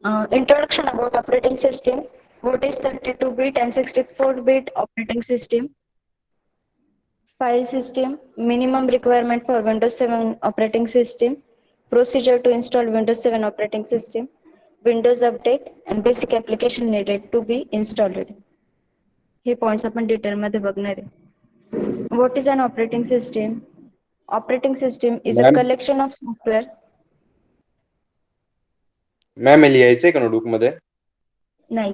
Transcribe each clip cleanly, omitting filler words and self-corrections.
Introduction about operating system. What is 32-bit and 64-bit operating system? File system. Minimum requirement for Windows 7 operating system. Procedure to install Windows 7 operating system. Windows update and basic application needed to be installed. हे points आपण detail मध्ये बघणार आहे. What is an operating system? Operating system is a ma'am collection of software. Ma'am हे लिहायचंय का notebook मध्ये? नाही.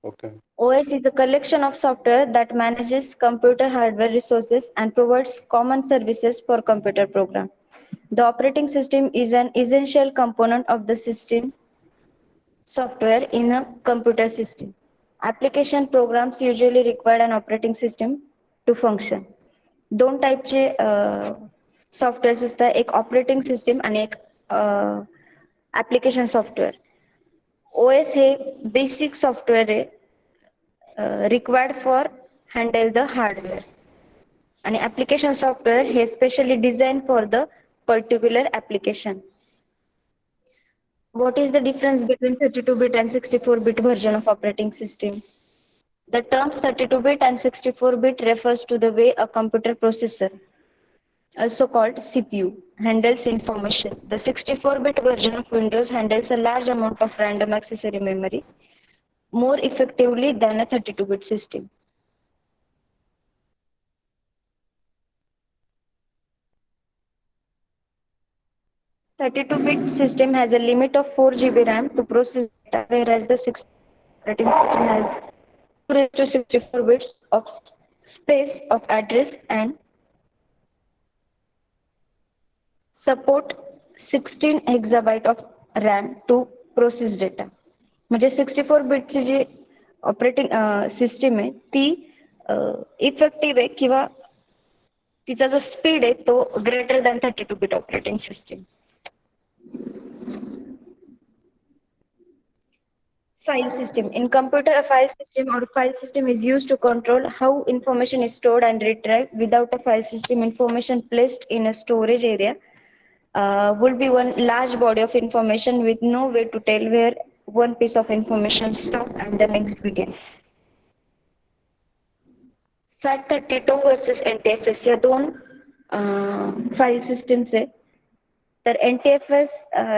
Okay. OS is a collection of software that manages computer hardware resources and provides common services for computer program. The operating system is an essential component of the system software in a computer system. Application programs usually require an operating system to function. दोन टाईपचे softwares असतात, एक operating system आणि एक application software. OS हे basic software आहे required for handle the hardware, and application software is specially designed for the particular application. What is the difference between 32-bit and 64-bit version of operating system? The terms 32-bit and 64-bit refers to the way a computer processor, also called CPU, handles information. The 64-bit version of Windows handles a large amount of random accessory memory more effectively than a 32-bit system. The 32-bit system has a limit of 4 GB RAM to process data, whereas the 16-bit operating system has 2 to 64 bits of space of address and support 16 hexabyte of RAM to process data. म्हणजे 64 बिटची जी operating system आहे ती effective आहे किंवा तिचा जो speed आहे तो greater than 32 bit operating system. File system. In computer, a file system is used to control how information is stored and retrieved. Without a file system, information placed in a storage area would be one large body of information with no way to tell where one piece of information stopped and the next began. FAT32 versus NTFS या दोन file systems आहे. तर NTFS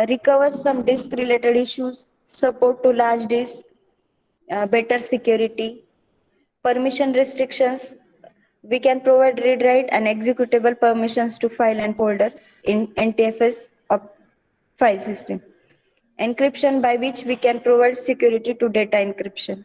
recovers some disk related issues, support to large disk, better security, permission restrictions. We can provide read write and executable permissions to file and folder in NTFS file system. Encryption, by which we can provide security to data encryption.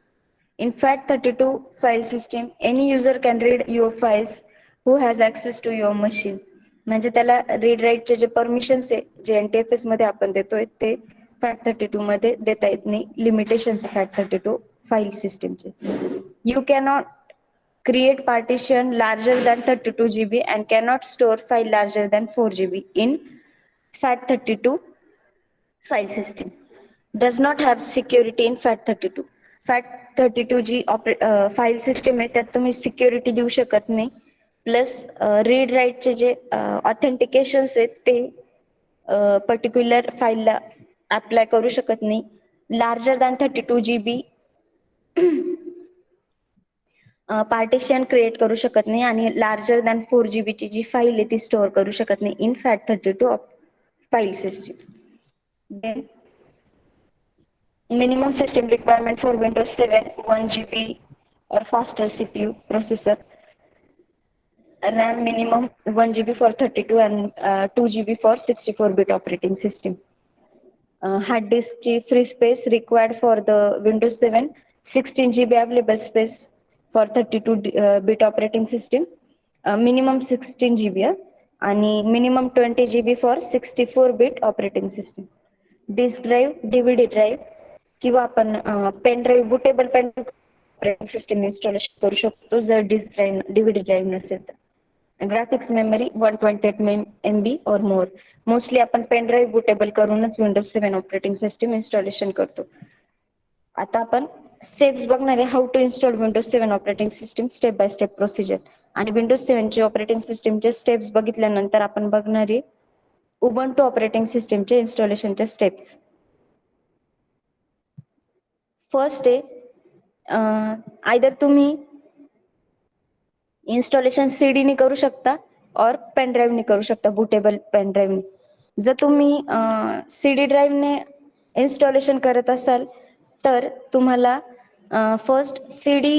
In FAT32 file system, any user can read your files who has access to your machine. म्हणजे त्याला read राईटचे जे permissions आहे जे NTFS मध्ये आपण देतोय ते FAT32 मध्ये देता येत नाही. लिमिटेशन्स FAT32 फाईल सिस्टीमचे. You cannot create partition larger than 32 GB and cannot store file larger than 4 GB in FAT32 file system. Does not have security in FAT32. FAT32 जी फाईल सिस्टीम आहे त्यात तुम्ही security देऊ शकत नाही. Plus read राईटचे जे ऑथेंटिकेशन्स आहेत ते पर्टिक्युलर फाईलला अप्लाय करू शकत नाही. Larger than 32 GB partition create करू शकत नाही आणि लार्जर दॅन 4 GB ची जी फाईल आहे ती स्टोअर करू शकत नाही in FAT32 file system. Then minimum system requirement for Windows 7 1 GB or faster CPU processor. RAM minimum 1 GB for 32 and 2 GB for 64-bit operating system. Hard disk free space required for the Windows 7 16 GB available space for 32-bit operating system. Minimum 16 GB and minimum 20 GB for 64-bit operating system. Disk drive, DVD drive किंवा आपण pen drive bootable pen operating system installation करू शकतो जर disk drive DVD drive नसेल तर. Graphics memory 128 MB or more. Mostly आपण pen drive bootable करूनच Windows 7 operating system installation करतो. आता आपण स्टेप्स बघणार आहे how to install Windows 7 operating system step by step procedure. आणि विंडोज 7 ची ऑपरेटिंग सिस्टीमचे स्टेप्स बघितल्यानंतर आपण बघणार आहे उबंटू ऑपरेटिंग सिस्टीमचे इन्स्टॉलेशनच्या स्टेप्स. फर्स्ट आहे आयदर तुम्ही इन्स्टॉलेशन CD ने करू शकता और पेन ड्राईव्हने करू शकता, बुटेबल पेन ड्राईव्हने. जर तुम्ही CD ड्राईव्हने इन्स्टॉलेशन करत असाल तर तुम्हाला फर्स्ट CD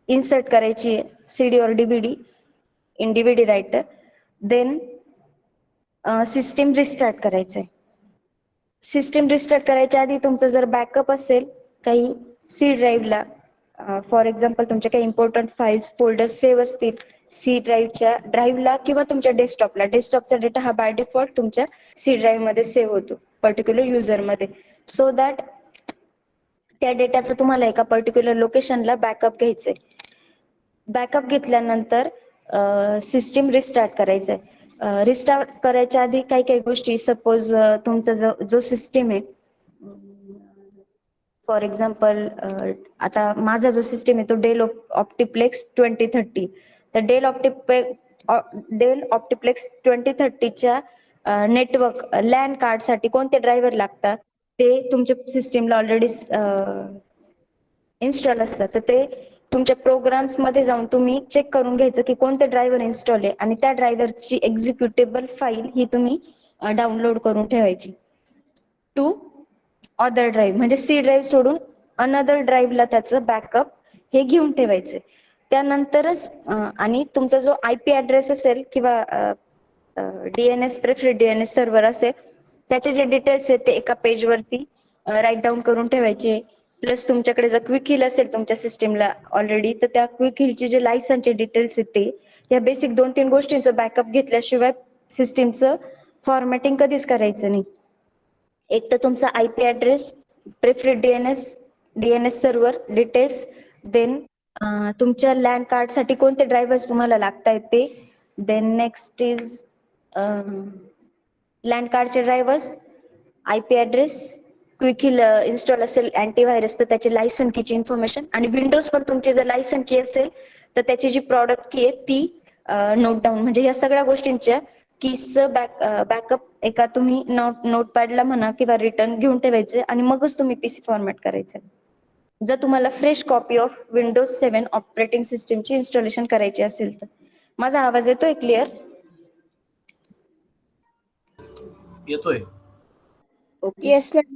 इन्सर्ट करायची आहे, CD or DVD in DVD writer. Then system restart करायचंय. सिस्टीम रिस्टार्ट करायच्या आधी तुमचं जर बॅकअप असेल काही सी ड्राईव्हला, फॉर एक्झाम्पल तुमचे काही इम्पॉर्टंट फाईल्स फोल्डर्स सेव्ह असतील सी ड्राईव्हच्या ड्राईव्हला किंवा तुमच्या डेस्कटॉपला, डेस्कटॉपचा डेटा हा बाय डिफॉल्ट तुमच्या सी ड्राईव्ह मध्ये सेव्ह होतो पर्टिक्युलर युजरमध्ये. सो दॅट त्या डेटाचं तुम्हाला एका पर्टिक्युलर लोकेशनला बॅकअप घ्यायचंय. बॅकअप घेतल्यानंतर सिस्टीम रिस्टार्ट करायचंय. रिस्टार्ट करायच्या आधी काही काही गोष्टी, सपोज तुमचा जो सिस्टीम आहे, फॉर एक्झाम्पल आता माझा जो सिस्टीम आहे तो डेल ऑप्टिप्लेक्स 2030. तर डेल ऑप्टिप्लेक्स 2030च्या नेटवर्क लॅन कार्डसाठी कोणते ड्रायव्हर लागतात ते तुमच्या सिस्टीमला ऑलरेडी इन्स्टॉल असतात. तर ते तुमच्या प्रोग्राम्स मध्ये जाऊन तुम्ही चेक करून घ्यायचं की कोणते ड्रायव्हर इन्स्टॉल आहे आणि त्या ड्रायव्हरची एक्झिक्युटेबल फाईल ही तुम्ही डाउनलोड करून ठेवायची टू अदर ड्राईव्ह, म्हणजे सी ड्राईव्ह सोडून अनदर ड्राईव्हला त्याचं बॅकअप हे घेऊन ठेवायचे. त्यानंतरच आणि तुमचा जो IP ऍड्रेस असेल किंवा DNS प्रेफर्ड DNS सर्व्हर असेल त्याचे जे डिटेल्स आहेत ते एका पेजवरती राईट डाऊन करून ठेवायचे. प्लस तुमच्याकडे जर क्विक हिल असेल तुमच्या सिस्टीमला ऑलरेडी, तर त्या क्विक हिलचे जे लायसनचे डिटेल्स आहेत ते, या बेसिक 2-3 गोष्टींचं बॅकअप घेतल्याशिवाय सिस्टीमचं फॉर्मॅटिंग कधीच करायचं नाही. एक तर तुमचा IP address, preferred DNS server details, then तुमच्या लॅन कार्डसाठी कोणते ड्रायव्हर्स तुम्हाला लागतायत ते, देन नेक्स्ट इज लॅन कार्डचे drivers, IP address, quick heal install असेल अँटीव्हायरस तर त्याची लायसन कीची इन्फॉर्मेशन, आणि विंडोज पण तुमची जर लायसन की असेल तर त्याची जी प्रॉडक्ट की आहे ती नोट डाऊन. म्हणजे या सगळ्या गोष्टींच्या कीजचं बॅकअप एका तुम्ही नोटपॅडला म्हणा किंवा रिटर्न घेऊन ठेवायचे आणि मगच तुम्ही PC फॉर्मॅट करायचं. जर तुम्हाला fresh copy of Windows 7 operating सिस्टीमची इन्स्टॉलेशन करायची असेल तर. माझा आवाज येतोय क्लिअर? येतोय. ओके. Yes ma'am.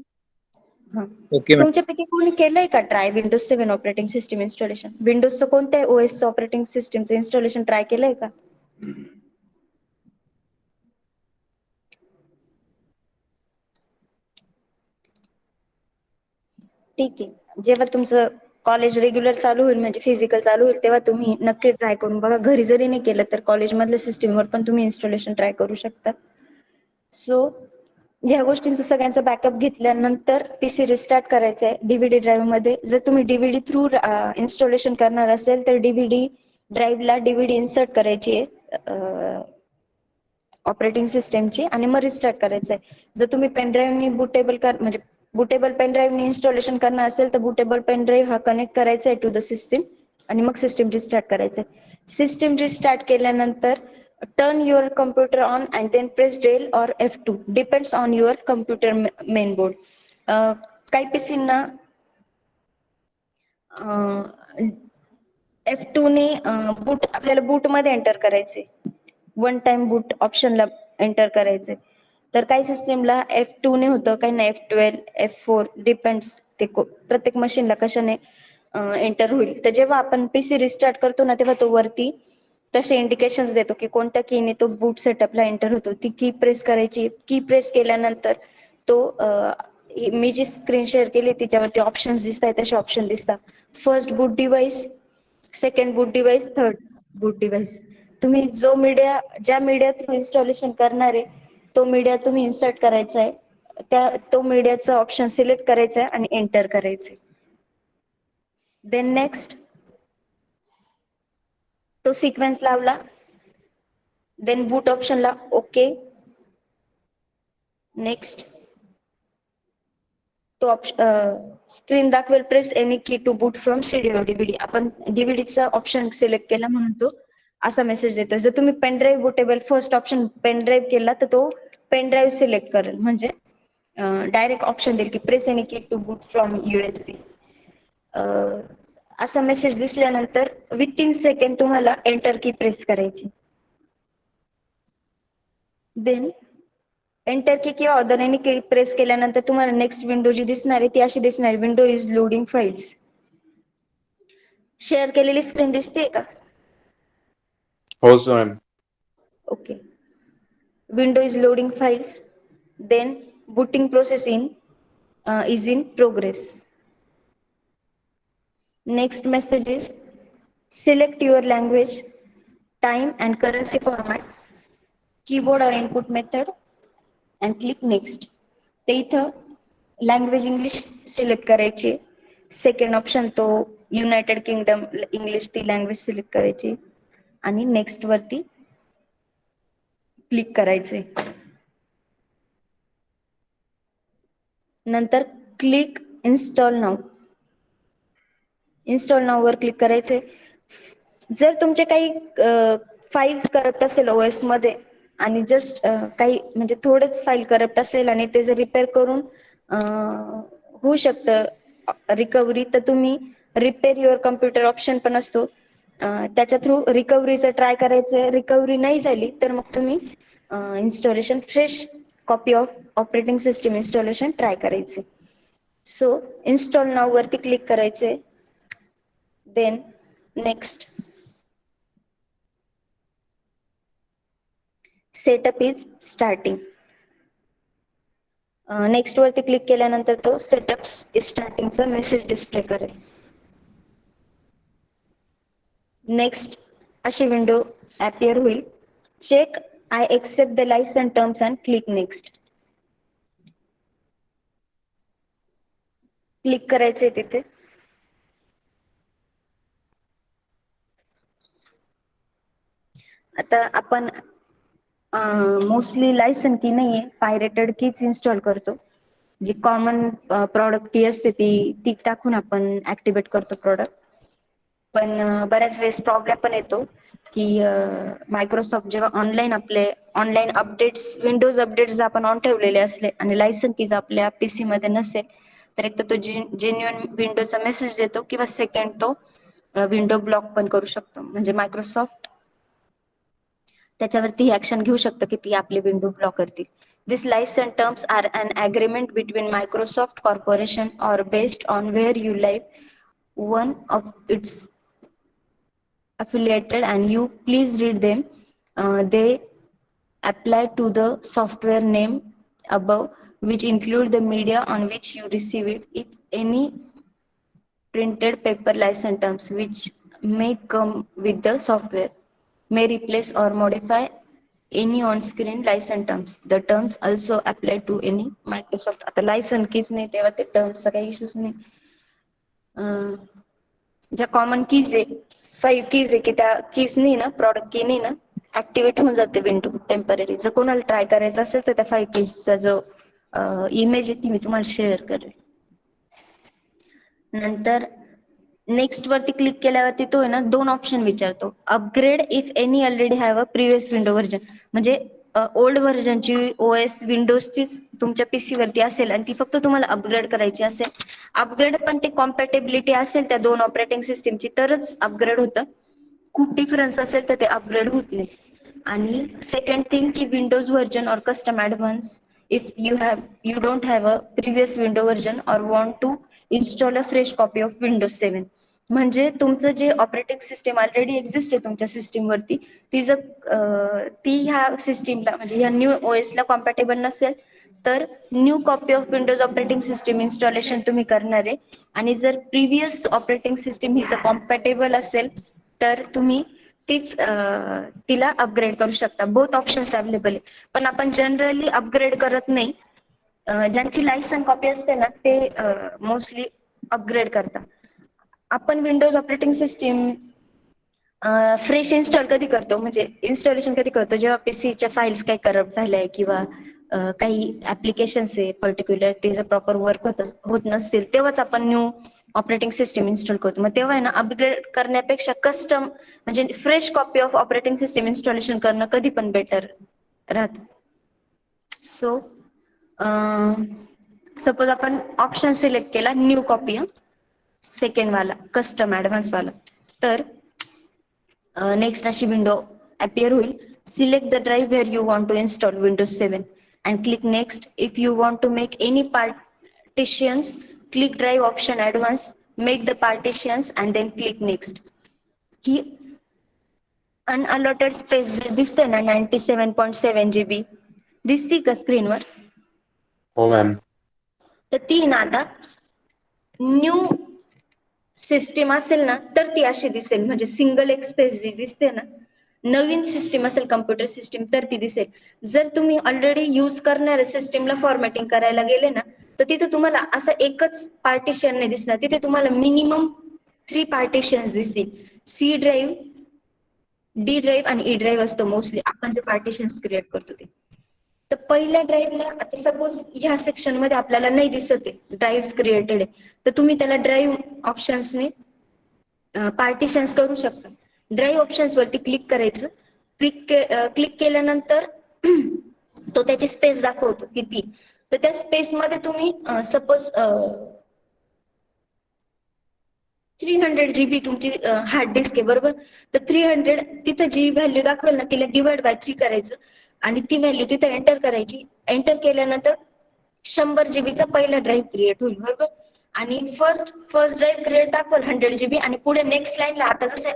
हा. Okay ma'am. तुमच्यापैकी कोणी केलंय का try Windows 7 operating system installation? विंडोजचं कोणत्या OSचं ऑपरेटिंग सिस्टीमचं इन्स्टॉलेशन ट्राय केलंय का? ठीक आहे. जेव्हा तुमचं कॉलेज रेग्युलर चालू होईल म्हणजे फिजिकल चालू होईल तेव्हा तुम्ही नक्की ट्राय करून बघा. घरी जरी नाही केलं तर कॉलेजमधल्या सिस्टीमवर पण तुम्ही इन्स्टॉलेशन ट्राय करू शकता. सो ह्या गोष्टींचा सगळ्यांचा बॅकअप घेतल्यानंतर PC रिस्टार्ट करायचा आहे DVD ड्राईव्ह मध्ये. जर तुम्ही DVD थ्रू इन्स्टॉलेशन करणार असेल तर DVD ड्राईव्हला DVD इन्सर्ट करायची आहे ऑपरेटिंग सिस्टीमची आणि मग रिस्टार्ट करायचं आहे. जर तुम्ही पेनड्राईव्हनी म्हणजे बुटेबल पेन ड्राईव्हने इन्स्टॉलेशन करणार असेल तर बुटेबल पेन ड्राईव्ह हा कनेक्ट करायचा आहे टू द सिस्टीम आणि मग सिस्टीम रिस्टार्ट करायचं आहे. सिस्टीम रिस्टार्ट केल्यानंतर turn your computer on and then press Del or F2 depends on your computer main board. काही पीसींना F2 ने बूट आपल्याला बूट मध्ये एंटर करायचे, वन टाइम बूट ऑप्शनला एंटर करायचे. तर काही सिस्टीमला F2 ने होतं, काही ना F12 F4 डिपेंड्स ते प्रत्येक मशीनला कशाने एंटर होईल. तर जेव्हा आपण PC रिस्टार्ट करतो ना तेव्हा तो वरती तसे इंडिकेशन्स देतो की कोणत्या कीने तो बूट सेटअपला एंटर होतो. ती की प्रेस करायची. की प्रेस केल्यानंतर तो मी जी स्क्रीन शेअर केली तिच्यावरती ऑप्शन्स दिसतात, तसे ऑप्शन दिसतात. फर्स्ट बूट डिव्हाइस, सेकंड बूट डिव्हाइस, थर्ड बूट डिव्हाइस. तुम्ही ज्या मीडियात इन्स्टॉलेशन करणार आहे तो मीडिया तुम्ही इन्सर्ट करायचा आहे. तो मीडियाचा ऑप्शन सिलेक्ट करायचा आहे आणि एंटर करायचे. देन नेक्स्ट तो सिक्वेन्स लावला, देन बूट ऑप्शनला ओके. नेक्स्ट तो स्क्रीन दाखवेल press any key to boot from CD or DVD. आपण DVDचा ऑप्शन सिलेक्ट केला म्हणून तो असा मेसेज देतोय. जर तुम्ही pen drive bootable first option pen drive केला तर तो पेन ड्राईव्ह सिलेक्ट करेल, म्हणजे डायरेक्ट ऑप्शन देईल की press any key to boot from USB. असा मेसेज दिसल्यानंतर विथिन सेकंड तुम्हाला एंटर की प्रेस करायची. देन एंटर की किंवा अदर एनी की प्रेस केल्यानंतर तुम्हाला नेक्स्ट विंडो जी दिसणार आहे ती अशी दिसणार आहे, window is loading files. Share केलेली स्क्रीन दिसते का? हो ma'am. Okay. Window is loading files. Then booting process is in progress. Next message is select your language, time and currency format, keyboard or input method and click next. ते इथं language English select करायची. Second option तो United kingdom English ती language select करायची आणि next वरती click करायचे. नंतर क्लिक इन्स्टॉल नाव. इन्स्टॉल नाव वर क्लिक करायचे. जर तुमचे काही फाईल्स करप्ट असेल OS मध्ये आणि जस्ट काही म्हणजे थोडेच फाईल करप्ट असेल आणि ते जर रिपेअर करून होऊ शकतं रिकव्हरी, तर तुम्ही रिपेअर युअर कम्प्युटर ऑप्शन पण असतो, त्याच्या थ्रू रिकव्हरीचं ट्राय करायचं. रिकव्हरी नाही झाली तर मग तुम्ही installation fresh copy of operating system installation try करायचे. सो इन्स्टॉल नाव वरती क्लिक करायचे. Then next setup is starting. Next वरती क्लिक केल्यानंतर तो सेटअप इज स्टार्टिंगचा मेसेज डिस्प्ले करेल. नेक्स्ट अशी विंडो अपियर होईल. Check I accept the licence terms and click next. Click करायचे तिथे. आता आपण मोस्टली लायसन की नाहीये, पायरेटेड कीच इन्स्टॉल करतो. जी कॉमन प्रॉडक्ट की असते ती टाकून आपण ऍक्टिव्हेट करतो प्रॉडक्ट. पण बऱ्याच वेळेस प्रॉब्लेम पण येतो की मायक्रोसॉफ्ट जेव्हा ऑनलाईन अपडेट्स, विंडोज अपडेट्स आपण ऑन ठेवलेले असले आणि लायसन कीज आपल्या PC मध्ये नसेल, तर एक तर तो जेन्युइन विंडोचा मेसेज देतो किंवा सेकंड तो विंडो ब्लॉक पण करू शकतो. म्हणजे मायक्रोसॉफ्ट त्याच्यावरती ही ऍक्शन घेऊ शकतं की ती आपली विंडो ब्लॉक करतील. These license terms are an agreement between Microsoft Corporation or based on where you live, one of its affiliated, and you please read them. They apply to the software name above, which include the media on which you receive it. If any printed paper license terms which may come with the software may replace or modify any on-screen license terms. The terms also apply to any Microsoft. आता licence keys नाही तेव्हा ते टर्म्सचा काही issues नाही. ज्या common keys आहे, 5 keys आहे की त्या कीजनी ना, प्रॉडक्ट कीनी ना ऍक्टिव्हेट होऊन जाते विंडो टेम्पररी. जर कोणाला ट्राय करायचं असेल तर त्या 5 कीजचा जो इमेज आहे ती मी तुम्हाला शेअर करेल. नंतर नेक्स्ट वरती क्लिक केल्यावरती तो आहे ना 2 ऑप्शन विचारतो. Upgrade if any already have a previous window version. म्हणजे ओल्ड व्हर्जनची OS विंडोजचीच तुमच्या PC वरती असेल आणि ती फक्त तुम्हाला अपग्रेड करायची असेल. अपग्रेड पण ते कॉम्पॅटेबिलिटी असेल त्या 2 ऑपरेटिंग सिस्टीमची तरच अपग्रेड होतं. खूप डिफरन्स असेल तर ते अपग्रेड होत नाही. आणि सेकंड थिंग की विंडोज व्हर्जन और custom advance if you don't have a previous window version or want to install a fresh copy of Windows 7. म्हणजे तुमचं जे ऑपरेटिंग सिस्टीम ऑलरेडी एक्झिस्ट आहे तुमच्या सिस्टीम वरती, ती जर ती ह्या सिस्टीमला म्हणजे ह्या न्यू OS ला कॉम्पॅटेबल नसेल तर new copy of Windows operating system installation तुम्ही करणार आहे. आणि जर प्रिव्हियस ऑपरेटिंग सिस्टीम ही जर कॉम्पॅटेबल असेल तर तुम्ही तिला अपग्रेड करू शकता. बोथ ऑप्शन्स अवेलेबल आहे. पण आपण जनरली अपग्रेड करत नाही. ज्यांची लायसन कॉपी असते ना ते मोस्टली अपग्रेड करतात. आपण Windows operating system fresh install कधी करतो, म्हणजे इन्स्टॉलेशन कधी करतो, जेव्हा PCच्या फाईल्स काही करप्ट झाल्या किंवा काही ऍप्लिकेशन्स आहे पर्टिक्युलर ते जर प्रॉपर वर्क होत नसतील तेव्हाच आपण न्यू ऑपरेटिंग सिस्टीम इन्स्टॉल करतो. मग तेव्हा आहे ना अपग्रेड करण्यापेक्षा कस्टम म्हणजे fresh copy of operating system installation करणं कधी पण बेटर राहतं. सो सपोज आपण ऑप्शन सिलेक्ट केला न्यू कॉपी, सेकंड वाला कस्टम ऍडव्हान्स वाला, तर नेक्स्ट अशी विंडो अपियर होईल. Select the drive where you want to install Windows 7 and click next. If you want to make any partitions click drive option advance, make the partitions and then click next. ही unallotted space दिसते ना 97.7 GB दिसती का स्क्रीनवर? हो ma'am. तर ती ना आता न्यू सिस्टीम असेल ना तर ती अशी दिसेल, म्हणजे सिंगल एक स्पेस दिसते ना. नवीन सिस्टीम असेल कम्प्युटर सिस्टीम तर ती दिसेल. जर तुम्ही ऑलरेडी यूज करणाऱ्या सिस्टीमला फॉर्मॅटिंग करायला गेले ना तर तिथे तुम्हाला असं एकच पार्टिशन नाही दिसणार, तिथे तुम्हाला मिनिमम 3 पार्टिशन्स दिसतील. सी ड्राईव्ह, डी ड्राईव्ह आणि ई ड्राईव्ह असतो मोस्टली आपण जे पार्टिशन्स क्रिएट करतो ते. तर पहिल्या ड्राईव्हला आता सपोज ह्या सेक्शन मध्ये आपल्याला नाही दिसत आहे ड्राईव्ह क्रिएटेड आहे, तर तुम्ही त्याला ड्राईव्ह ऑप्शन्सने पार्टिशन्स करू शकता. ड्राईव्ह ऑप्शन्स वरती क्लिक करायचं. क्लिक केल्यानंतर तो त्याची स्पेस दाखवतो किती. तर त्या स्पेस मध्ये तुम्ही सपोज 300 GB तुमची हार्ड डिस्क आहे बरोबर, तर 300 तिथं जी व्हॅल्यू दाखवेल ना तिला डिवाइड बाय 3 करायचं आणि ती व्हॅल्यू तिथे एंटर करायची. एंटर केल्यानंतर 100 GB चा पहिला ड्राईव्ह क्रिएट होईल बरोबर. आणि फर्स्ट ड्राईव्ह क्रिएट दाखवेल 100 GB आणि पुढे नेक्स्ट लाईनला आता जसं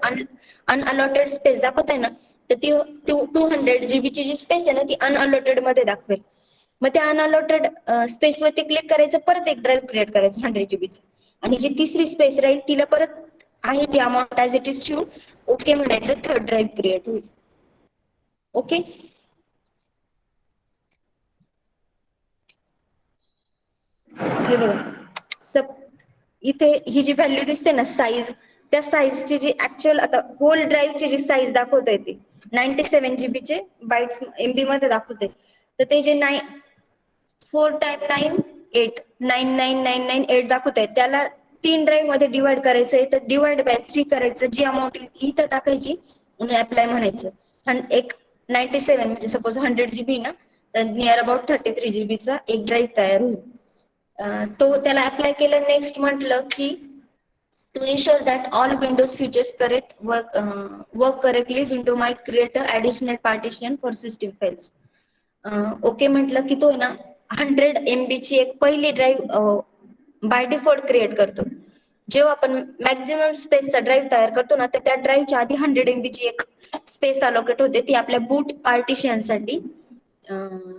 अनअलॉटेड स्पेस दाखवत आहे ना तर ती 200 GB ची जी स्पेस आहे ना ती अनअलॉटेड मध्ये दाखवेल. मग त्या अनअलॉटेड स्पेस वरती क्लिक करायचं, परत एक ड्राईव्ह क्रिएट करायचं 100 GB चं, आणि जी तिसरी स्पेस राहील तिला परत आहे ती अमाऊंट ऍज इट इज ठेवून ओके म्हणायचं. थर्ड ड्राईव्ह क्रिएट होईल. ओके. हे बघा इथे ही जी व्हॅल्यू दिसते ना साईज, त्या साईजची जी ऍक्च्युअल आता होल ड्राईव्हची जी साईज दाखवत आहे ती 97 GB चे बाईट्स MB मध्ये दाखवते. तर ते जे 4,998,99998 दाखवत आहे त्याला 3 ड्राईव्ह मध्ये डिवाइड करायचंय. तर डिवाइड बाय 3 करायचं, जी अमाऊंट इथं टाकायची आणि अप्लाय म्हणायचं. एक 97 म्हणजे सपोज 100 GB ना तर नियर अबाउट 33 GB चा एक ड्राईव्ह तयार होईल. तो त्याला अप्लाय केलं. नेक्स्ट म्हटलं की to ensure that all Windows features correct work correctly window might create a additional partition for system files. Okay म्हटलं की तो ना 100 MB ची एक पहिली ड्राईव्ह बाय डिफॉल्ट क्रिएट करतो. जेव्हा आपण मॅक्झिमम स्पेसचा ड्राईव्ह तयार करतो ना तर त्या ड्राईव्हच्या आधी 100 MB ची एक स्पेस अलोकेट होते, ती आपल्या बूट पार्टिशन साठी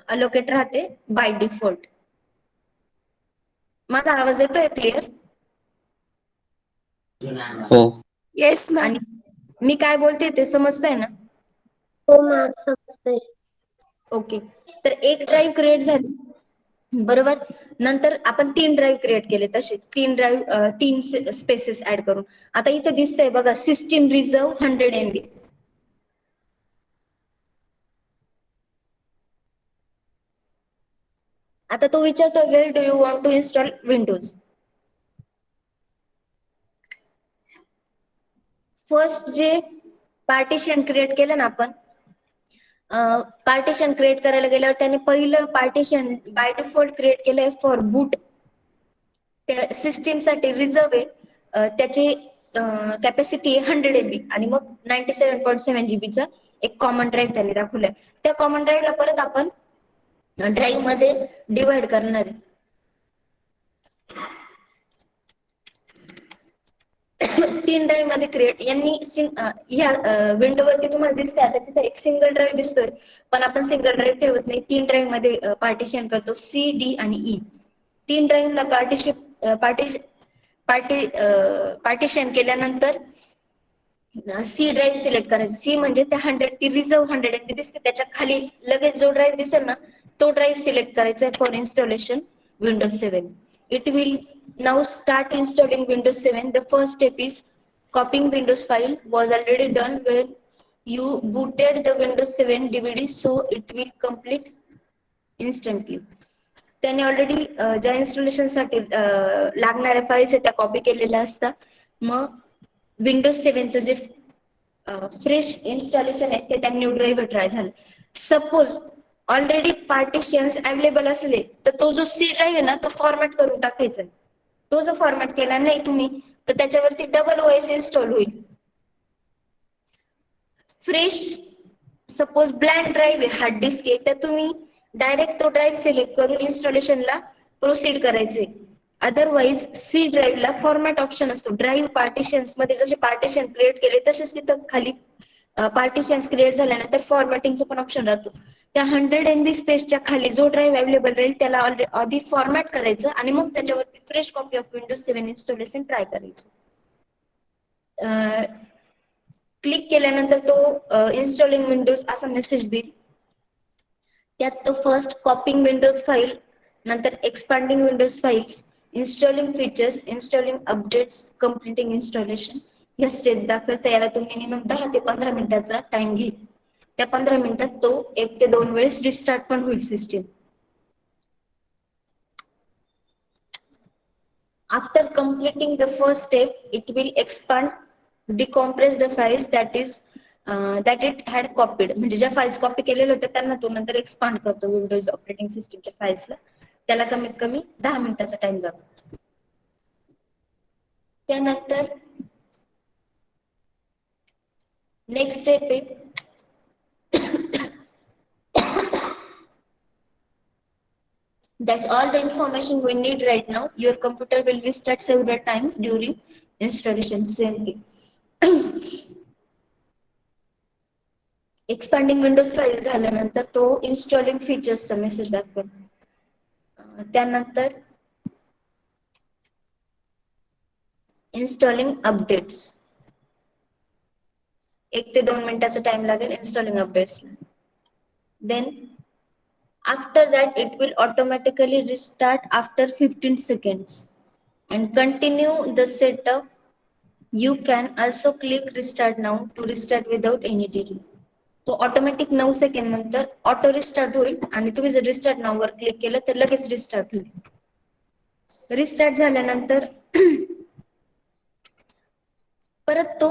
अलोकेट राहते बाय डिफॉल्ट. माझा आवाज येतोय क्लिअर? हो. Yes ma'am. आणि मी काय बोलते ते समजतंय ना? हो मॅम, समजतंय. ओके. तर एक ड्राईव्ह क्रिएट झाली बरोबर. नंतर आपण 3 ड्राईव्ह क्रिएट केले, तसे 3 स्पेसेस ऍड करून. आता इथे दिसतंय बघा सिस्टीम रिझर्व 100 MB. आता तो विचारतो where do you want to install Windows. First जे पार्टिशन क्रिएट केलं ना आपण, पार्टिशन क्रिएट करायला गेल्यावर त्याने पहिलं पार्टिशन बाय डिफॉल्ट क्रिएट केलंय फॉर बूट. त्या सिस्टीम साठी रिझर्व आहे, त्याची कॅपॅसिटी 100 MB आणि मग 97.7 GB चा एक कॉमन ड्राईव्ह त्याने दाखवलाय. त्या कॉमन ड्राईव्हला परत आपण ड्राईव्ह मध्ये डिवाइड करणार आहे. 3 ड्राईव्ह मध्ये क्रिएट यांनी ह्या विंडोवरती तुम्हाला दिसतंय आता तिथे एक सिंगल ड्राईव्ह दिसतोय, पण आपण सिंगल ड्राईव्ह ठेवत नाही, 3 ड्राईव्ह मध्ये पार्टिशन करतो. C, D आणि E 3 ड्राईव्हला पार्टिशन केल्यानंतर C ड्राईव्ह सिलेक्ट करायचं. C म्हणजे त्या 100 ती रिझर्व 100 MB दिसते, त्याच्या खाली लगेच जो ड्राईव्ह दिसेल ना तो ड्राईव्ह सिलेक्ट करायचा for installation Windows 7. It will now start installing Windows 7. The first step is copying Windows file was already done when you booted the Windows 7 DVD, so it will complete instantly. त्याने already ज्या installation साठी लागणाऱ्या files आहेत त्या copy केलेल्या असतात. मग Windows 7चं जे फ्रेश इन्स्टॉलेशन आहे ते त्या न्यू ड्राईव्हवर ट्राय झालं. सपोज ऑलरेडी पार्टिशन्स अवेलेबल असले तर तो जो सी ड्राईव्ह आहे ना तो फॉर्मॅट करून टाकायचा. तो जर फॉर्मॅट केला नाही तुम्ही तर त्याच्यावरती डबल ओएस इन्स्टॉल होईल. फ्रेश सपोज ब्लँक ड्राईव्ह आहे, हार्ड डिस्क आहे, तर तुम्ही डायरेक्ट तो ड्राईव्ह सिलेक्ट करून इन्स्टॉलेशनला प्रोसीड करायचे. अदरवाईज सी ड्राईव्हला फॉर्मॅट ऑप्शन असतो. ड्राईव्ह पार्टिशन्स मध्ये जसे पार्टिशन क्रिएट केले तसेच तिथं खाली पार्टिशन्स क्रिएट झाल्यानंतर फॉर्मॅटिंगचं पण ऑप्शन राहतो. त्या 100 MB स्पेसच्या खाली जो ड्राईव्ह अवेलेबल राहील त्याला आधी फॉर्मॅट करायचं आणि मग त्याच्यावरती fresh copy of Windows 7 installation try करायचं. क्लिक केल्यानंतर तो इन्स्टॉलिंग विंडोज असा मेसेज देईल. त्यात तो फर्स्ट कॉपिंग विंडोज फाईल, नंतर expanding Windows files, installing features, installing updates, completing installation या स्टेप्स दाखवता. याला तो मिनिमम 10 ते 15 मिनिटाचा टाइम घेईल. त्या 15 मिनिटात तो 1 ते 2 वेळेस रिस्टार्ट पण होईल system. After completing the first step, it will expand, decompress the files that it had copied. म्हणजे ज्या फाइल्स कॉपी केलेल्या होत्या त्यांना तो नंतर एक्सपांड करतो विंडोज ऑपरेटिंग सिस्टीमच्या फाइल्सला. त्याला कमीत कमी 10 मिनिटाचा टाइम जातो. त्यानंतर नेक्स्ट स्टेप आहे that's all the information we need right now. Your computer will restart several times during installation. Same thing. Expanding Windows file झाल्यानंतर तो इन्स्टॉलिंग फीचर्सचा मेसेज दाखवेल. त्यानंतर इन्स्टॉलिंग अपडेट्स, 1 ते 2 मिनिटाचा टाइम लागेल इन्स्टॉलिंग अपडेट्सला. Then after that it will automatically restart after 15 seconds and continue the setup. You can also click restart now to restart without any delay. तो automatic 9 second नंतर auto restart होईल आणि तुम्ही जर रिस्टार्ट नाव वर click केलं तर लगेच रिस्टार्ट होईल. रिस्टार्ट झाल्यानंतर परत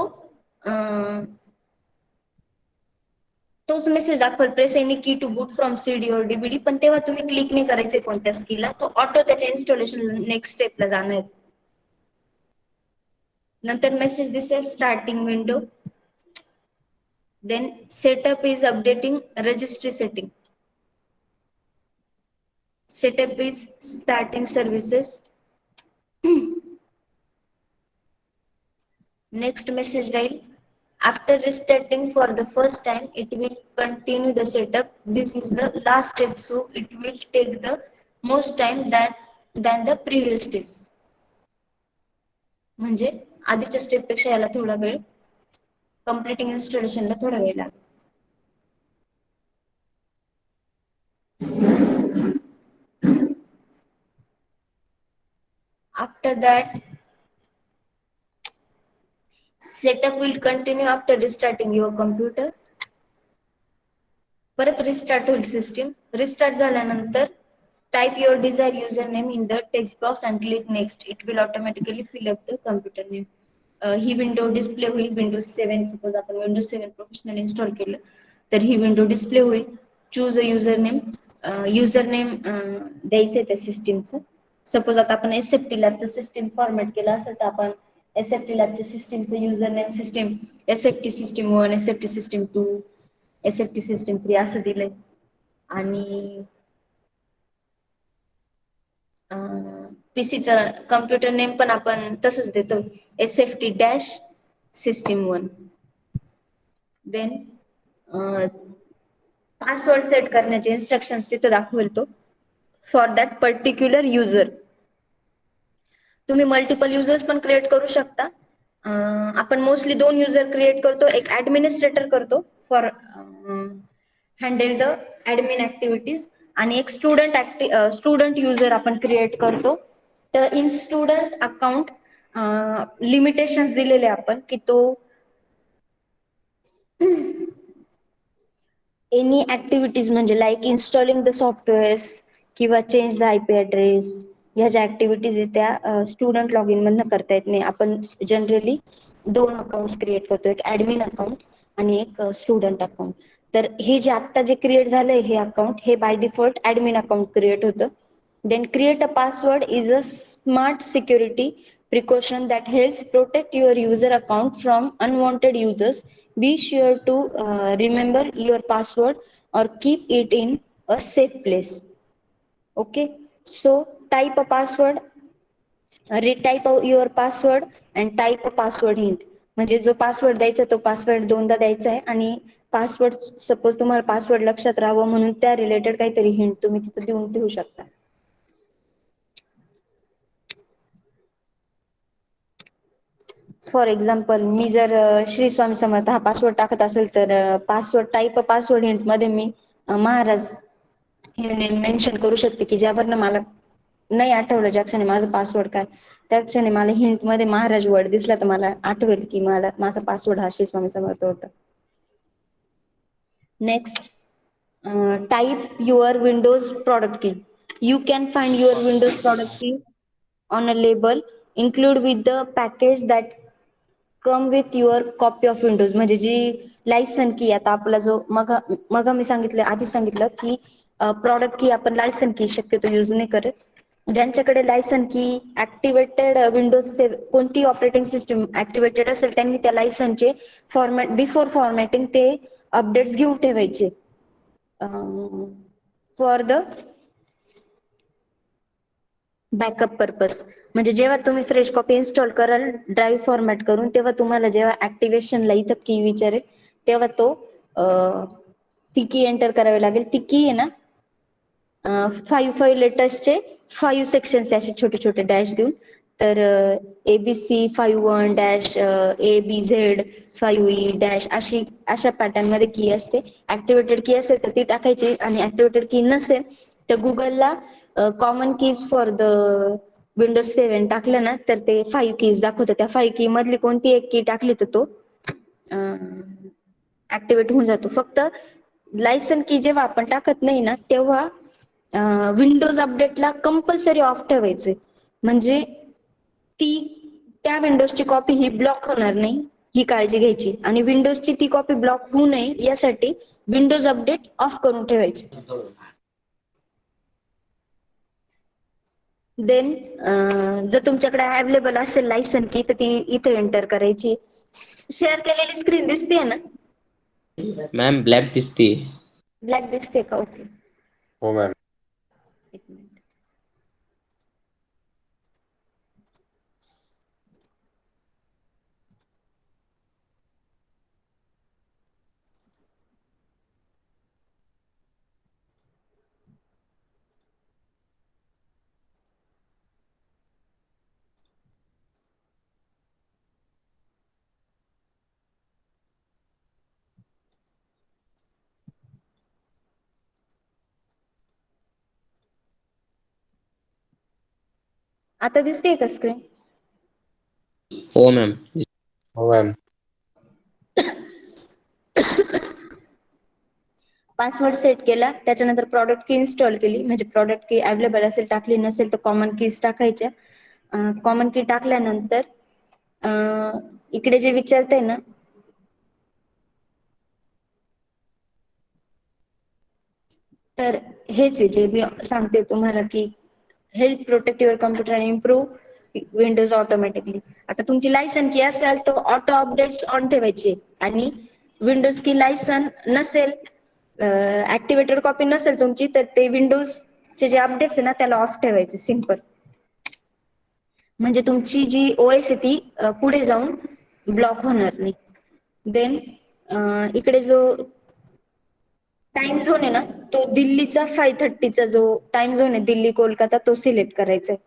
तोच मेसेज दाखवेल, press any key to boot from CD और डीव्हीडी. पण तेव्हा तुम्ही क्लिक नाही करायचे कोणत्या स्कीला, तो ऑटो त्याच्या इन्स्टॉलेशन नेक्स्ट स्टेपला जाणार. नंतर मेसेज दिसेल starting window. Then setup is updating registry setting. Setup is starting services. Next message rail. After restarting for the first time, it will continue the setup. This is the last step, so it will take the most time than the previous step. म्हणजे आधीच्या step पेक्षा याला थोडा वेळ, completing installation ला थोडा वेळ लागेल. After that, setup will continue after restarting your computer. परत रिस्टार्ट होईल सिस्टीम. रिस्टार्ट झाल्यानंतर type your desire user name in the text box and click next. It will automatically fill up the computer name. ही window display होईल. Windows 7 suppose आपण Windows 7 professional install केलं तर ही window display होईल. Choose a user name. User name द्यायचं त्या सिस्टीमचं. Suppose आता आपण एसएफटी लॅबचं सिस्टीम फॉर्मॅट केलं असेल तर आपण एसएफटी लॅबच्या सिस्टीमचं user name system SFT system 1, SFT system 2, SFT system 3 असं दिलंय. आणि पीसीचं कम्प्युटर नेम पण आपण तसंच देतो, SFT dash system 1. Then password set करण्याचे इन्स्ट्रक्शन्स तिथे दाखवेल तो फॉर दॅट पर्टिक्युलर युजर. तुम्ही मल्टिपल युजर्स पण क्रिएट करू शकता. आपण मोस्टली 2 युजर क्रिएट करतो. एक ऍडमिनिस्ट्रेटर करतो for handle the admin activities आणि एक स्टुडंट युजर आपण क्रिएट करतो. तर इन स्टुडंट अकाउंट लिमिटेशन्स दिलेले आपण की तो एनी ऍक्टिव्हिटीज म्हणजे लाईक इन्स्टॉलिंग द सॉफ्टवेअर्स किंवा चेंज द आयपी ऍड्रेस, ह्या ज्या ऍक्टिव्हिटीज आहेत त्या स्टुडंट लॉग इन मधनं करता येत नाही. आपण जनरली 2 अकाउंट क्रिएट करतो, एक ऍडमिन अकाउंट आणि एक स्टुडंट अकाउंट. तर हे जे आत्ता जे क्रिएट झालंय हे अकाउंट हे by default admin account create होतं. Then create a password is a smart security precaution that helps protect your user account from unwanted users. Be sure to remember your password or keep it in a safe place. Okay, so type a password, retype your password and type a password hint. म्हणजे जो password द्यायचा तो password दोनदा द्यायचा आहे आणि password suppose तुम्हाला password लक्षात राहावं म्हणून त्या रिलेटेड काहीतरी हिंट तुम्ही तिथे देऊन ठेवू शकता. फॉर एक्झाम्पल मी जर श्री स्वामी समर्थ हा पासवर्ड टाकत असेल तर पासवर्ड टाईप पासवर्ड हिंट मध्ये मी महाराज हे नेम मेन्शन करू शकते की ज्यावरनं मला नाही आठवलं ज्या क्षणी माझं पासवर्ड काय त्या क्षणी मला हिंट मध्ये महाराज वर्ड दिसला तर मला आठवेल की मला माझा पासवर्ड हा श्री स्वामी समर्थ होता. Next type your Windows product key. You can find your Windows product key on a label include with the package that come with your copy of windows. म्हणजे जी लायसन की आता आपला जो मग मी सांगितलं आधी सांगितलं की प्रॉडक्ट की आपण लायसन की शक्यतो यूज नाही करत. ज्यांच्याकडे लायसन की ऍक्टिव्हेटेड विंडोज कोणती ऑपरेटिंग सिस्टीम ऍक्टिव्हेटेड असेल त्यांनी त्या लायसनचे फॉर्मॅट बिफोर फॉर्मॅटिंग ते अपडेट्स घेऊन ठेवायचे फॉर द बॅकअप पर्पज. म्हणजे जेव्हा तुम्ही फ्रेश कॉपी इन्स्टॉल कराल ड्राईव्ह फॉर्मॅट करून तेव्हा तुम्हाला जेव्हा ऍक्टिव्हेशनला इथं की विचारेल तेव्हा तो ती की एंटर करावी लागेल. ती की आहे ना 5 लेटर्सचे 5 सेक्शन्स असे छोटे छोटे डॅश देऊन तर ABC 51 dash ABZ 5E dash अशा पॅटर्न मध्ये की असते. ऍक्टिव्हेटेड की असेल तर ती टाकायची आणि ऍक्टिव्हेटेड की नसेल तर गुगलला common keys for the Windows 7 टाकलं ना तर ते 5 कीज दाखवतं. त्या 5 की मधली कोणती एक की टाकली तर तो ऍक्टिव्हेट होऊन जातो. फक्त लायसन की जेव्हा आपण टाकत नाही ना तेव्हा विंडोज अपडेटला कंपल्सरी ऑफ ठेवायचे म्हणजे ती त्या विंडोजची कॉपी ही ब्लॉक होणार नाही ही काळजी घ्यायची आणि विंडोजची ती कॉपी ब्लॉक होऊ नये यासाठी विंडोज अपडेट ऑफ करून ठेवायचे. देन जर तुमच्याकडे अवेलेबल असेल लायसन की तर ती इथे एंटर करायची. शेअर केलेली स्क्रीन दिसते ना मॅम ब्लॅक दिसते. ब्लॅक दिसते का? ओके हो मॅम. एक मिनिट. आता दिसते का स्क्रीन? हो मॅम. हो मॅम. पासवर्ड सेट केला त्याच्यानंतर प्रॉडक्ट की इन्स्टॉल केली म्हणजे प्रॉडक्ट की अवेलेबल असेल टाकली नसेल तर कॉमन कीज टाकायच्या. कॉमन की टाकल्यानंतर इकडे जे विचारतंय ना तर हेच आहे जे मी सांगते तुम्हाला की help protect your computer and improve Windows automatically. आता तुमची लायसन की असेल तर ऑटो अपडेट्स ऑन ठेवायचे आणि विंडोज की लायसन नसेल ऍक्टिव्हेटेड कॉपी नसेल तुमची तर ते विंडोजचे जे अपडेट्स आहे ना त्याला ऑफ ठेवायचे सिंपल. म्हणजे तुमची जी ओएस आहे ती पुढे जाऊन ब्लॉक होणार नाही. देन इकडे जो टाइम झोन आहे ना तो दिल्लीचा 5:30चा जो टाइम झोन आहे दिल्ली कोलकाता तो सिलेक्ट करायचा आहे.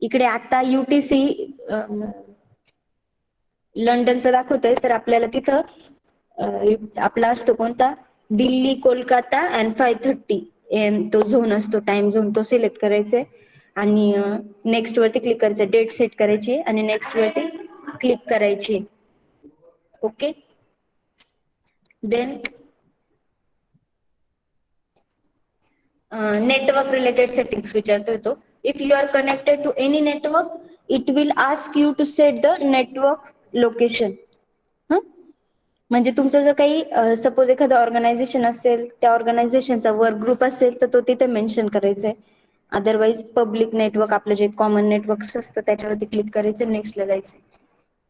इकडे आता UTC लंडनचं दाखवतोय तर आपल्याला तिथं आपला असतो कोणता दिल्ली कोलकाता अँड 5:30 तो झोन असतो टाइम झोन तो सिलेक्ट करायचा आणि नेक्स्ट वरती क्लिक करायचं डेट सेट करायची आणि नेक्स्ट वरती क्लिक करायची. Okay then network related settings विचारतोय तो. If you are connected to any network, it will ask you to set the network location. म्हणजे तुमचं जर काही सपोज एखादं ऑर्गनायझेशन असेल, त्या ऑर्गनायझेशनचा वर्क ग्रुप असेल तर तो तिथे मेन्शन करायचा आहे. अदरवाईज पब्लिक नेटवर्क आपलं जे कॉमन नेटवर्क्स असतं त्याच्यावरती क्लिक करायचं, नेक्स्टला जायचं.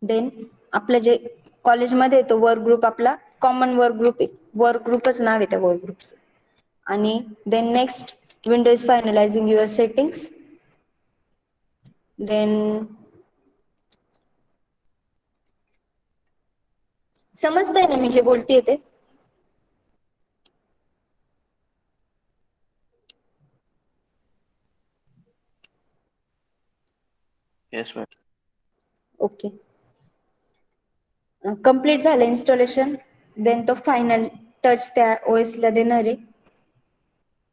देन आपलं जे कॉलेजमध्ये तो वर्क ग्रुप आपला कॉमन वर्क ग्रुप आहे, वर्क ग्रुपच नाव आहे त्या वर्क ग्रुपचं. आणि then next window is finalising your settings. Then समजतंय ना मी जे बोलतेय ते? Yes, ma'am. ओके. कम्प्लीट झालं इन्स्टॉलेशन. देन तो फायनल टच त्या OS ला देणार आहे.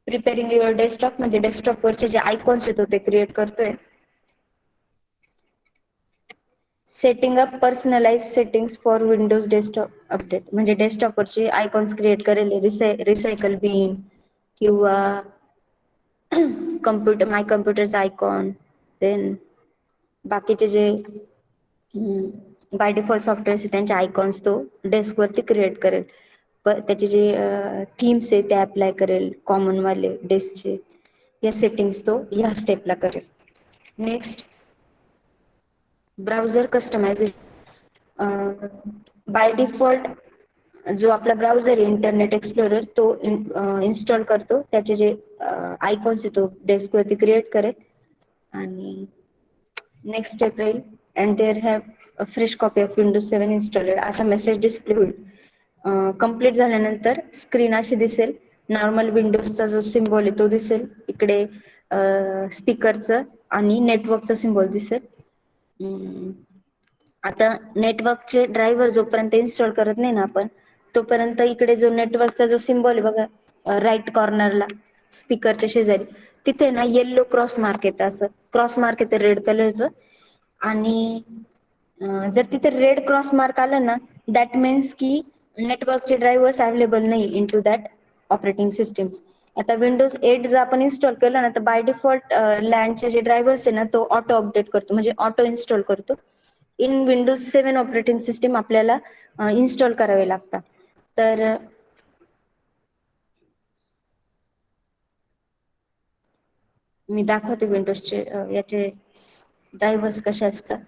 प्रिपेअरिंग युअर डेस्कटॉप म्हणजे डेस्कटॉपवरचे जे आयकॉन्स येतो ते क्रिएट करतोय. Setting up personalise settings for Windows desktop update म्हणजे डेस्कटॉपवरचे आयकॉन्स क्रिएट करेल, रिसायकल बिन किंवा कम्प्युटर माय कम्प्युटरचा आयकॉन. देन बाकीचे जे बाय डिफॉल्ट सॉफ्टवेअर त्यांचे आयकॉन्स तो डेस्कवरती क्रिएट करेल. त्याचे जे थीम्स आहे ते अप्लाय करेल, कॉमन वाले डेस्कचे. या सेटिंग्स तो या स्टेपला करेल. Next browser customisation. By default जो आपला ब्राउझर आहे इंटरनेट एक्सप्लोरर तो इन्स्टॉल करतो. त्याचे जे आयकॉन्स आहे तो डेस्कवरती क्रिएट करेल. आणि नेक्स्ट स्टेप राहील and there have a fresh copy of Windows 7 installed असा मेसेज डिस्प्ले होईल. कम्प्लीट झाल्यानंतर स्क्रीन अशी दिसेल. नॉर्मल विंडोजचा जो सिम्बॉल आहे तो दिसेल. इकडे स्पीकरचं आणि नेटवर्कचा सिम्बॉल दिसेल. आता नेटवर्कचे ड्रायव्हर जोपर्यंत इन्स्टॉल करत नाही ना आपण, तोपर्यंत इकडे जो नेटवर्कचा जो सिम्बॉल आहे बघा राईट कॉर्नरला स्पीकरच्या शेजारी, तिथे ना येल्लो क्रॉस मार्क येतं, असं क्रॉस मार्क येतं रेड कलरचं. आणि जर तिथे रेड क्रॉस मार्क आलं ना, दॅट मीन्स की नेटवर्कचे ड्रायव्हर्स अवेलेबल नाही in to that operating system. आता विंडोज 8 जर आपण इन्स्टॉल केलं ना तर बाय डिफॉल्ट लँडचे जे ड्रायव्हर्स आहे ना तो ऑटो अपडेट करतो, म्हणजे ऑटो इन्स्टॉल करतो. इन विंडोज 7 ऑपरेटिंग सिस्टीम आपल्याला इन्स्टॉल करावे लागतात. तर मी दाखवते विंडोजचे याचे ड्रायव्हर्स कसे असतात.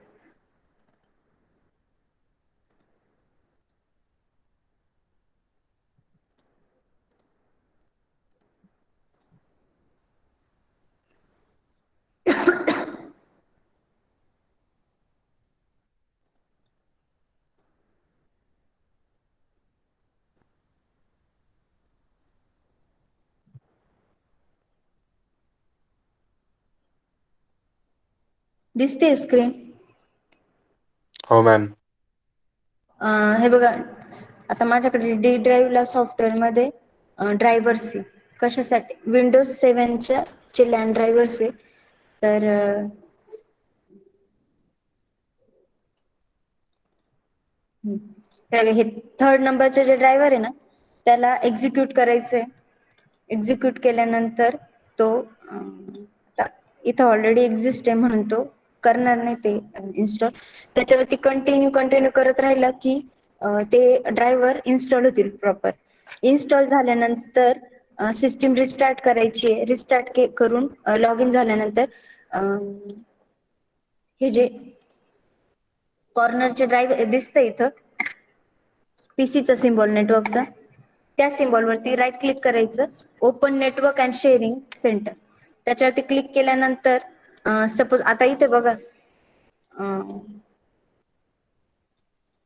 दिसते स्क्रीन? हो मॅम. हे बघा आता माझ्याकडे डी ड्राईव्हला सॉफ्टवेअरमध्ये ड्रायव्हर्स आहे. कशासाठी? विंडोज 7च्या चे लँड ड्रायव्हर्स आहे. तर हे थर्ड नंबरचे जे ड्रायव्हर आहे ना त्याला एक्झिक्यूट करायचंय. एक्झिक्यूट केल्यानंतर तो इथं ऑलरेडी एक्झिस्ट आहे म्हणून तो करणार नाही ते इन्स्टॉल. त्याच्यावरती कंटिन्यू करत राहिला की ते ड्रायव्हर इन्स्टॉल होतील प्रॉपर. इन्स्टॉल झाल्यानंतर सिस्टीम रिस्टार्ट करायची. रिस्टार्ट करून लॉग इन झाल्यानंतर हे जे कॉर्नरचे ड्राईव्ह दिसतं इथं पीसीचा सिम्बॉल नेटवर्कचा, त्या सिम्बॉलवरती राईट क्लिक करायचं. Open network and sharing centre त्याच्यावरती क्लिक केल्यानंतर सपोज आता इथे बघा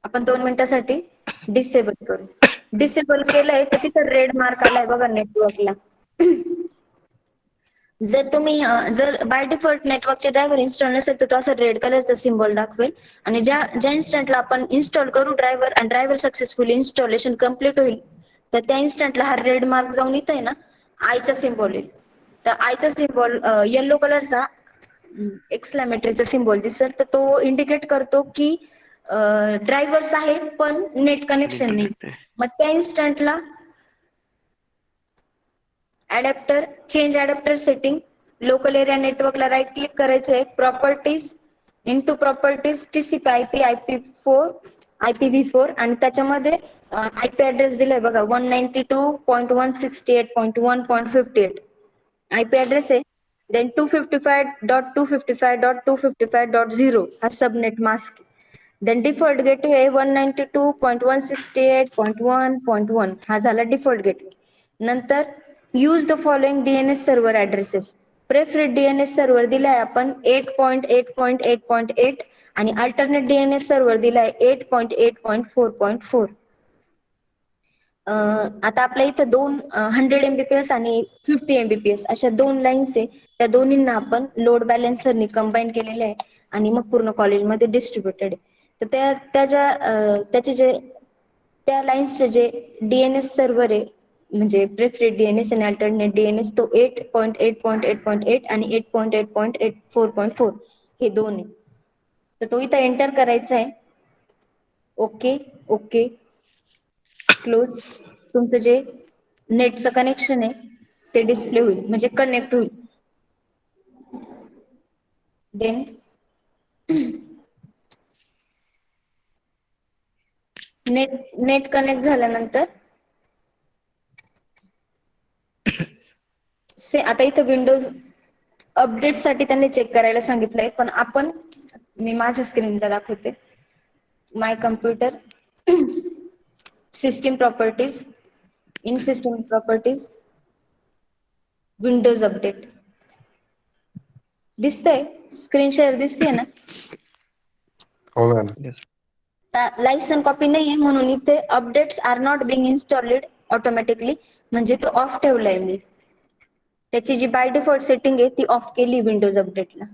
आपण 2 मिनिटासाठी डिसेबल करू. डिसेबल केलंय तर तिथं रेड मार्क आलाय बघा नेटवर्कला. जर तुम्ही जर बाय डिफॉल्ट नेटवर्कचे ड्रायव्हर इन्स्टॉल नसेल तर तो असं रेड कलरचा सिम्बॉल दाखवेल. आणि ज्या इन्स्टंटला आपण इन्स्टॉल करू ड्रायव्हर आणि ड्रायव्हर सक्सेसफुली इन्स्टॉलेशन कम्प्लीट होईल तर त्या इन्स्टंटला हा रेड मार्क जाऊन इथं आहे ना आयचा सिम्बॉल येईल. तर आयचा सिम्बॉल येल्लो कलरचा एक्सक्लेमेटरीचा सिम्बॉल दिसेल तर तो इंडिकेट करतो की ड्रायव्हर्स आहेत पण नेट कनेक्शन नाही. मग त्या इन्स्टंटला ऍडॅप्टर चेंज ऍडॅप्टर सेटिंग लोकल एरिया नेटवर्कला राईट क्लिक करायचंय. Properties into properties TCP IP IPv4 आणि त्याच्यामध्ये IP ऍड्रेस दिलाय बघा 192.168.1.58 IP ऍड्रेस आहे. देन 255.255.255.0 हा subnet mask. Then default gateway आहे 192.168.1.1 हा झाला डिफॉल्ट गेटवे. नंतर use the following DNS server addresses. Preferred DNS server दिलाय आपण 8.8.8.8 आणि अल्टरनेट DNS सर्व्हर दिलाय 8.8.4.4. आता आपल्या इथं 100 MBPS आणि 50 MBPS अशा दोन लाईन्स आहे. त्या दोन्हींना आपण लोड बॅलन्सरनी कंबाईन केलेले आहे आणि मग पूर्ण कॉलेजमध्ये डिस्ट्रीब्युटेड आहे. तर त्याचे जे त्या लाईन्सचे जे DNS सर्व्हर आहे म्हणजे प्रेफरेड DNS आणि अल्टरनेट DNS तो 8.8.8.8 आणि 8.8.8.4.4 हे दोन आहे. तर तो इथं एंटर करायचा आहे. Okay okay close. तुमचं जे नेटचं कनेक्शन आहे ते डिस्प्ले होईल म्हणजे कनेक्ट होईल. देन नेट कनेक्ट झाल्यानंतर आता इथं विंडोज अपडेट साठी त्यांनी चेक करायला सांगितलंय पण मी माझ्या स्क्रीनला दाखवते. My computer system properties in system properties Windows update दिसतंय. स्क्रीन शेअर दिसते ना. हो मॅम. लायसन कॉपी नाहीये म्हणून इथे updates are not being installed automatically म्हणजे तो ऑफ ठेवलाय मी. त्याची जी बाय डिफॉल्ट सेटिंग आहे ती ऑफ केली विंडोज अपडेटला.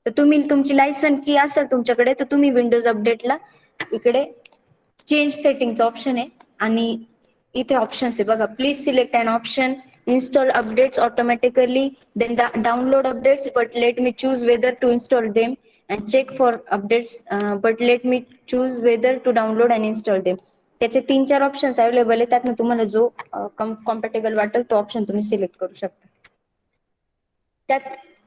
तर तुम्ही तुमची लायसन की असेल तुमच्याकडे तर तुम्ही विंडोज अपडेटला इकडे चेंज सेटिंगचा ऑप्शन आहे आणि इथे ऑप्शन्स आहे बघा. Please select an option install updates automatically then download updates but let me choose whether to install them and check for updates but let me choose whether to download and install them. त्याचे 3-4 options available आहेत. त्यातनं तुम्हाला जो compatible वाटेल तो option तुम्ही select करू शकता. त्यात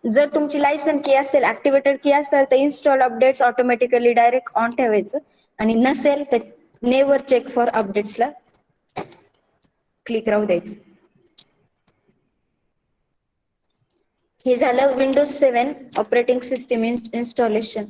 जर तुमची लायसन की असेल ऍक्टिव्हेटेड की असेल तर install updates automatically direct on ठेवायचं आणि नसेल तर नेवर चेक फॉर अपडेट्सला क्लिक राहू द्यायचं. हे झालं विंडोज 7 ऑपरेटिंग सिस्टीम इन्स्टॉलेशन.